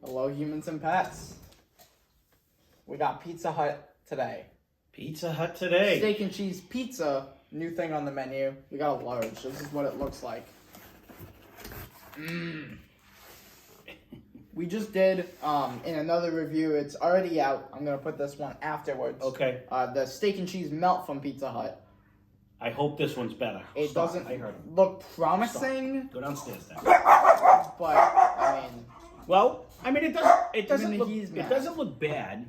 Hello, humans and pets. We got Pizza Hut today. Pizza Hut today. Steak and cheese pizza, new thing on the menu. We got a large. This is what it looks like. We just did, in another review, it's already out. I'm going to put this one afterwards. Okay. The steak and cheese melt from Pizza Hut. I hope this one's better. It Stop. doesn't I heard him. look promising, Go downstairs then. but, I mean... Well, I mean, it doesn't look he's mad. it doesn't look bad.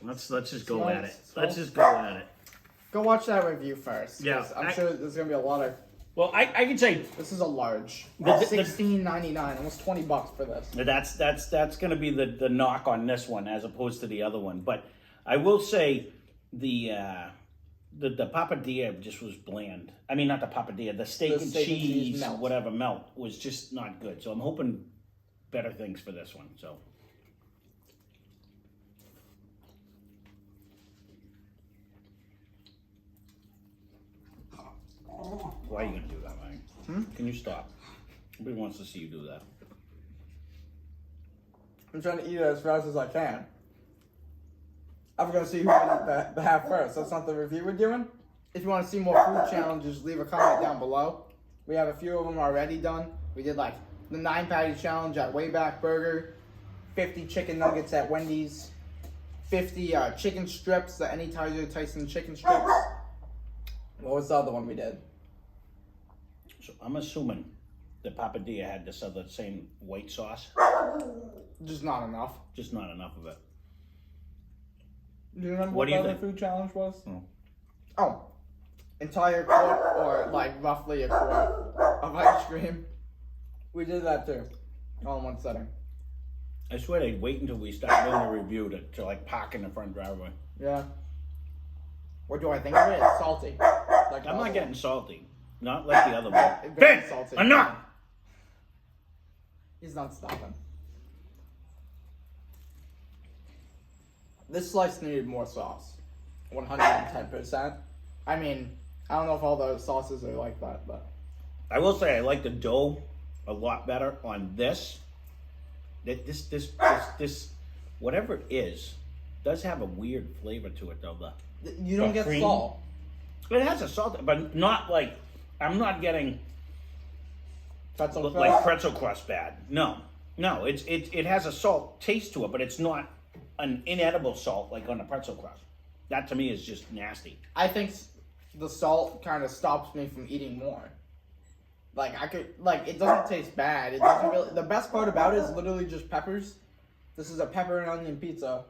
Let's just go Smells- at it. Let's just go at it. Go watch that review first. 'cause Yeah, I'm sure there's going to be a lot of... Well, I can say This is a large. The- $16.99, almost $20 for this. that's going to be the knock on this one as opposed to the other one. But I will say the papadilla just was bland. I mean, not the papadilla, the steak and cheese melt. whatever melt was just not good. So I'm hoping better things for this one. So. Why are you gonna do that, man? Can you stop? Nobody wants to see you do that. I'm trying to eat it as fast as I can. I'm gonna see who can eat the half first. That's not the review we're doing. If you want to see more food challenges, leave a comment down below. We have a few of them already done. We did like the 9 patty challenge at Wayback Burger, 50 chicken nuggets at Wendy's, 50 chicken strips, the Any Tyson chicken strips. What was the other one we did? So I'm assuming that Papadilla had this other same white sauce, Just not enough. just not enough of it. Do you remember What what do the you other think? food challenge was? No. Oh, entire quart or like roughly a quart of ice cream. We did that too, all in one setting. I swear they'd wait until we start doing a review to like park in the front driveway. Yeah. What do I think of it? It's salty. Like I'm not getting salty, not like the other one. Very Ben, salty. enough! He's not stopping. This slice needed more sauce. 110%. I mean, I don't know if all those sauces are like that, but I will say I like the dough a lot better on this. This whatever it is, does have a weird flavor to it though. you don't The get cream? salt. It has a salt, but not like I'm not getting Pretzel like crust. pretzel crust bad. No, it has a salt taste to it, but it's not an inedible salt like on a pretzel crust. That to me is just nasty. I think the salt kind of stops me from eating more. Like it doesn't taste bad. It doesn't really. The best part about it is literally just peppers. This is a pepper and onion pizza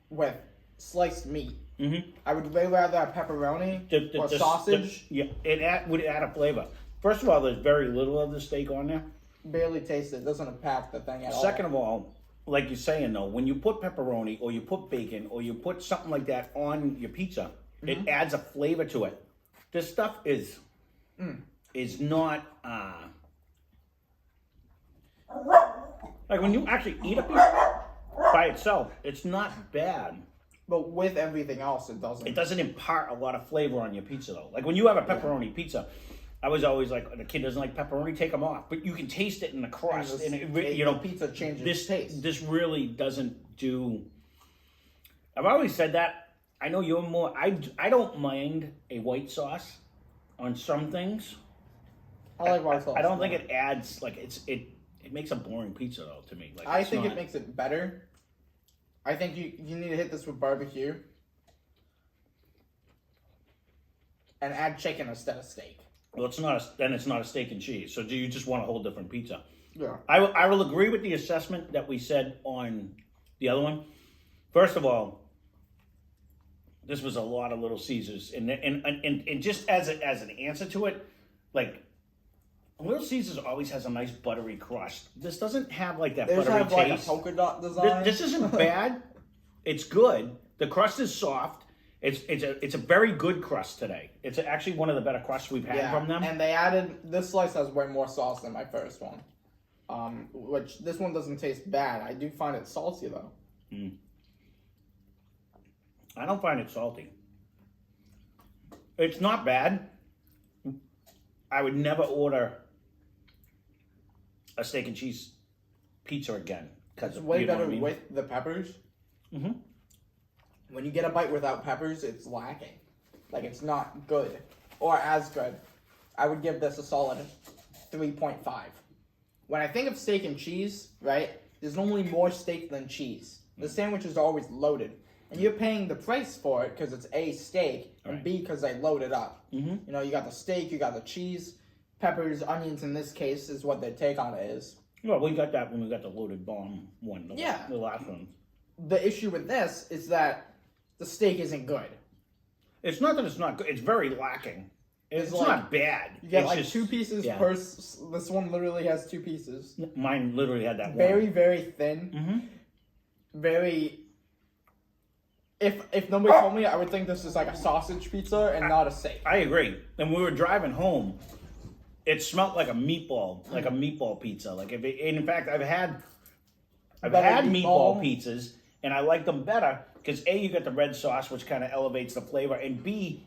with sliced meat. Mm-hmm. I would way rather have pepperoni or sausage. Yeah, would add a flavor. First of all, there's very little of the steak on there. Barely taste it. Doesn't impact the thing at all. Second of all, like you're saying though, when you put pepperoni or you put bacon or you put something like that on your pizza, it adds a flavor to it. This stuff is not like when you actually eat a pizza by itself, it's not bad. But with everything else, it doesn't. It doesn't impart a lot of flavor on your pizza though. Like when you have a pepperoni pizza, I was always like, the kid doesn't like pepperoni, take them off. But you can taste it in the crust, and the pizza changes taste. This really doesn't do. I've always said that. I know you're more. I don't mind a white sauce on some things. I like white sauce. I don't think it adds like it makes a boring pizza though to me. Like I think it makes it better. I think you need to hit this with barbecue and add chicken instead of steak. Well, it's not a steak and cheese. So do you just want a whole different pizza? Yeah. I will agree with the assessment that we said on the other one. First of all, this was a lot of Little Caesars, and just as an answer to it, like Little Caesars always has a nice buttery crust. This doesn't have like that They just buttery have like taste. a polka dot design. This isn't bad. It's good. The crust is soft. It's a very good crust today. It's actually one of the better crusts we've had from them. And they added, this slice has way more sauce than my first one. Which this one doesn't taste bad. I do find it salty though. I don't find it salty. It's not bad. I would never order a steak and cheese pizza again. It's way you know better what I mean? with the peppers. Mhm. When you get a bite without peppers, it's lacking. Like, it's not good. Or as good. I would give this a solid 3.5. When I think of steak and cheese, right, there's normally more steak than cheese. The sandwich is always loaded. And you're paying the price for it because it's A, steak, and Right. B, because they load it up. Mhm. You know, you got the steak, you got the cheese, peppers, onions in this case is what their take on it is. Well, we got that when we got the loaded bomb one. Yeah. The last one. The issue with this is that the steak isn't good. It's not that it's not good. It's very lacking. It's like- not bad. You get It's like just- 2 pieces yeah. per. This one literally has 2 pieces. Mine literally had that Very, one. very thin. Mm-hmm. Very. If nobody told me, I would think this is like a sausage pizza and not a steak. I agree. And we were driving home. It smelled like a meatball pizza. Like and in fact, I've had Better meatball meatball? pizzas, and I like them better because A, you got the red sauce, which kind of elevates the flavor, and B,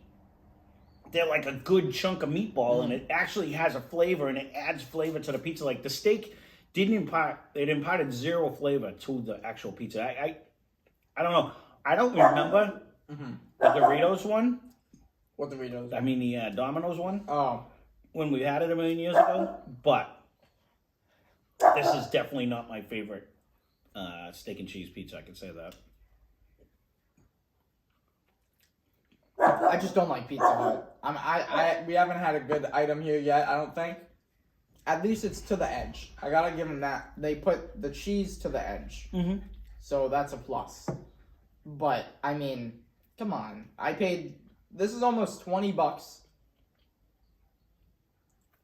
they're like a good chunk of meatball, and it actually has a flavor, and it adds flavor to the pizza. Like the steak imparted zero flavor to the actual pizza. I don't know. I don't remember the Doritos one. What Doritos? I mean the Domino's one Oh, when we had it a million years ago, but this is definitely not my favorite steak and cheese pizza. I can say that. I just don't like Pizza Hut. We haven't had a good item here yet. I don't think. At least it's to the edge. I gotta give them that. They put the cheese to the edge, Mm-hmm. so that's a plus. But I mean, come on. I paid. This is almost $20.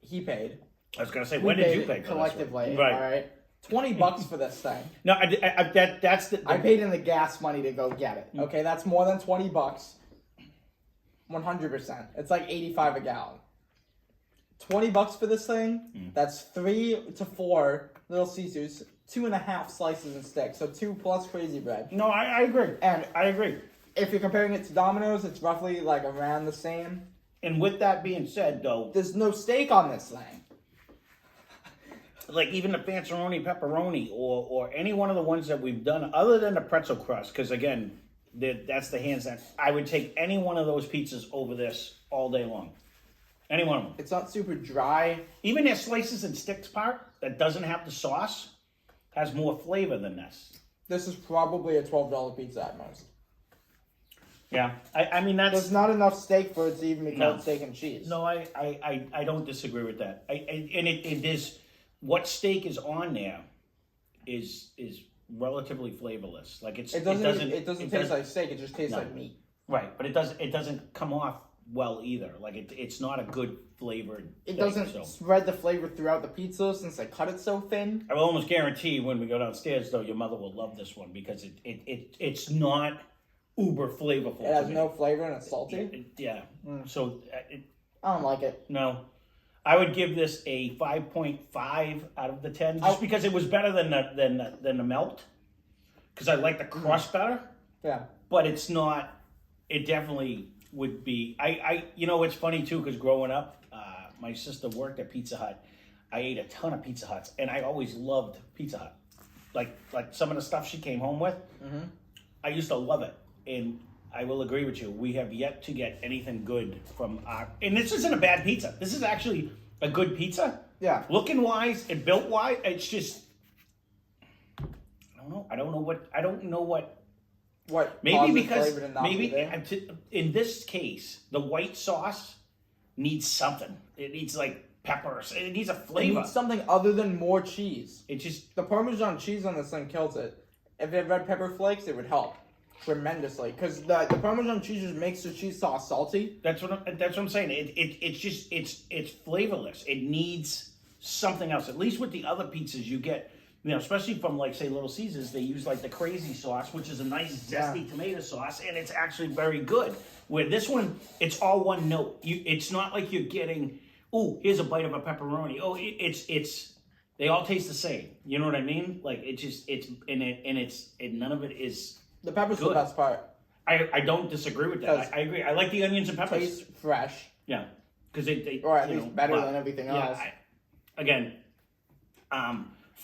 He paid. I was gonna say, We when did paid you it pay for collectively? this one? All right, $20 for this thing. No, that's the. I paid in the gas money to go get it. Mm. Okay, that's more than $20. 100%. It's like 85 a gallon. $20 for this thing. That's 3 to 4 Little Caesars, 2.5 slices and sticks. So 2 plus crazy bread. No, I agree. And I agree. if you're comparing it to Domino's, it's roughly like around the same. And with that being said, though, There's no steak on this thing. like even the Fanceroni pepperoni or any one of the ones that we've done, other than the pretzel crust, because again, that's the hands down. I would take any one of those pizzas over this all day long. Any one of them. It's not super dry. Even their slices and sticks part that doesn't have the sauce has more flavor than this. This is probably a $12 pizza at most. Yeah, I mean There's that's not enough steak for it to even be called No. steak and cheese. no, I don't disagree with that. And it is what steak is on there is relatively flavorless. Like It doesn't taste like steak. It just tastes No. like meat. right, but it doesn't come off well either. Like it's not a good flavored. It steak, doesn't So. spread the flavor throughout the pizza since they cut it so thin. I will almost guarantee when we go downstairs, though, your mother will love this one because it's not uber flavorful. It has to me. no flavor and it's salty. Yeah. So I don't like it. no, I would give this a 5.5 out of the 10, just because it was better than the melt. Because I like the crust better, Yeah. but it's not. It definitely would be. It's funny too because growing up, my sister worked at Pizza Hut. I ate a ton of Pizza Huts, and I always loved Pizza Hut. Like some of the stuff she came home with, I used to love it. And I will agree with you. We have yet to get anything good from our. And this isn't a bad pizza. This is actually a good pizza. Yeah. Looking wise and built wise, it's just. I don't know. I don't know what. What? Maybe causes because flavor to not be there? in this case, the white sauce needs something. It needs like peppers. It needs a It flavor. needs something other than more cheese. It just. The Parmesan cheese on this thing kills it. If it had red pepper flakes, it would help tremendously. Because the Parmesan cheese just makes the cheese sauce salty. That's what I'm saying. It's flavorless. It needs something else. At least with the other pizzas you get, especially from like say Little Caesars, they use like the crazy sauce, which is a nice zesty tomato sauce, and it's actually very good. Where this one, it's all one note. It's not like you're getting, oh, here's a bite of a pepperoni. Oh, it's they all taste the same. You know what I mean? Like none of it is. The pepper's the Good. best part. I don't disagree with that. I agree. I like the onions and peppers. Tastes fresh. Yeah, because they Or at least better than everything else. Again,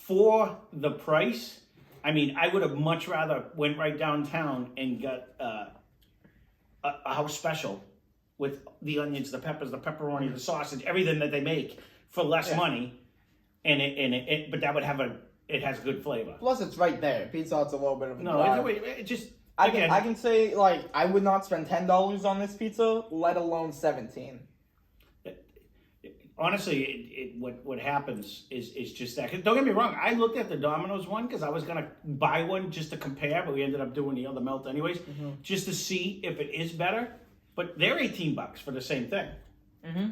for the price, I mean, I would have much rather went right downtown and got a house special with the onions, the peppers, the pepperoni, the sausage, everything that they make for less money, but that would have it has good flavor. Plus, it's right there. Pizza Hut's a little bit of a No, drive. it just I again, can say, like, I would not spend $10 on this pizza, let alone 17. honestly, what happens is just that. 'Cause don't get me wrong, I looked at the Domino's one because I was gonna buy one just to compare, but we ended up doing the other melt anyways, just to see if it is better. But they're $18 for the same thing.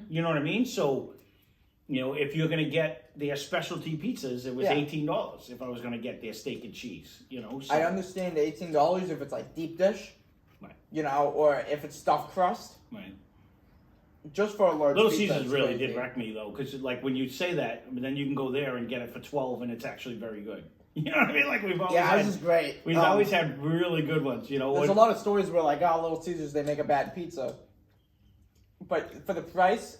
You know what I mean? So, you know, if you're gonna get their specialty pizzas, it was $18 if I was gonna get their steak and cheese. You know, so, I understand $18 if it's like deep dish, right, you know, or if it's stuffed crust. right. Just for a large Little pizza, Caesars it's really crazy. did wreck me though, because like when you say that, then you can go there and get it for 12, and it's actually very good. You know what I mean? Like we've always Yeah, had, this is great. we've always had really good ones. You know, There's a lot of stories where, like, oh, Little Caesars, they make a bad pizza. But for the price,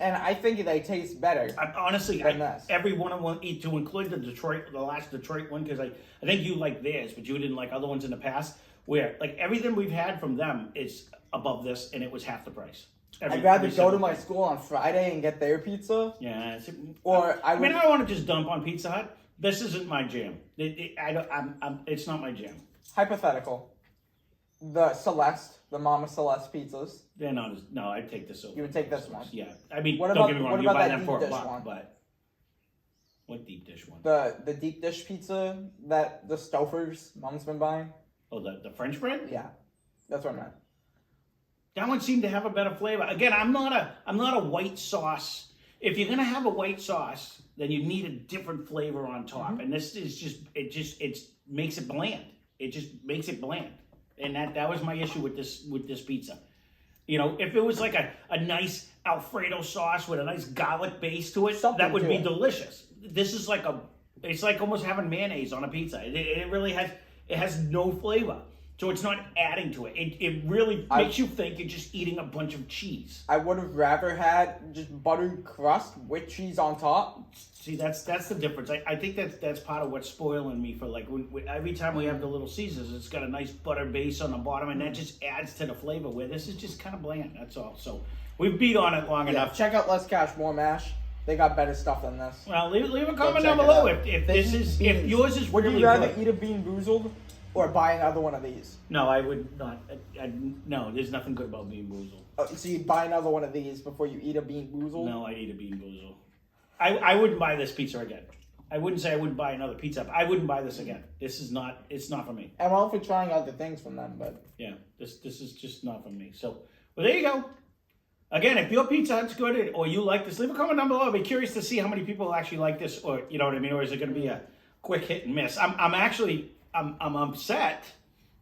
and I think they taste better. honestly, than this. every one of them, to include the last Detroit one, because I think you like theirs, but you didn't like other ones in the past. Where like everything we've had from them is above this, and it was half the price. I'd rather every go single to my thing. school on Friday and get their pizza. Yeah, Or I I mean, would- I don't want to just dump on Pizza Hut. This isn't my jam. It's not my jam. Hypothetical. The Celeste, the Mama Celeste pizzas. They're not as, no, I'd take this over. You would take this one? Yeah. I mean, What don't about- get me wrong, what you about buy that them for a deep dish buck, one? but what deep dish one? The deep dish pizza that the Stouffer's mom's been buying. Oh, the French bread? Yeah, that's what I meant. That one seemed to have a better flavor. Again, I'm not a white sauce. If you're gonna have a white sauce, then you need a different flavor on top. And this is it makes it bland. It just makes it bland. And that was my issue with this pizza. You know, if it was like a nice Alfredo sauce with a nice garlic base to it, Something that would to be it. delicious. This is like it's like almost having mayonnaise on a pizza. It really has no flavor. So it's not adding to it. It really makes you think you're just eating a bunch of cheese. I would have rather had just buttered crust with cheese on top. See, that's the difference. I think that's part of what's spoiling me for like every time we have the Little Caesars, it's got a nice butter base on the bottom, and that just adds to the flavor. Where this is just kind of bland. That's all. So we've beat on it long Yeah, enough. check out Less Cash More Mash. They got better stuff than this. Well, leave a comment check down it below out. if They this eat is if beans. yours is Would really you rather good. eat a Bean Boozled or buy another one of these? No, I would not. No, there's nothing good about Bean Boozled. Oh, so you'd buy another one of these before you eat a Bean Boozled? No, I'd eat a Bean Boozled. I wouldn't buy this pizza again. I wouldn't say I wouldn't buy another pizza. But I wouldn't buy this again. It's not for me. I'm all for trying other things from them, but Yeah, this is just not for me. So, well, there you go. Again, if your Pizza Hut's good or you like this, leave a comment down below. I'd be curious to see how many people actually like this, or you know what I mean, or is it going to be a quick hit and miss? I'm actually upset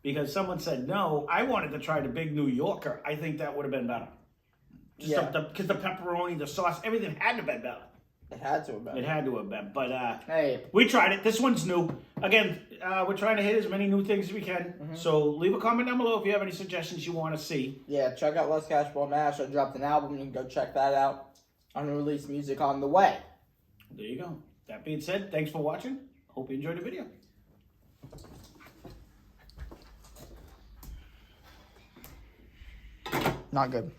because someone said no. I wanted to try the Big New Yorker. I think that would have been better. Yeah. Because the pepperoni, the sauce, everything had to have been better. it had to have been. It had to have been, but Hey, we tried it. This one's new. Again, we're trying to hit as many new things as we can. So leave a comment down below if you have any suggestions you want to see. yeah, check out Less Cash More Mash. I dropped an album. You can go check that out. Unreleased music on the way. There you go. That being said, thanks for watching. Hope you enjoyed the video. Not good.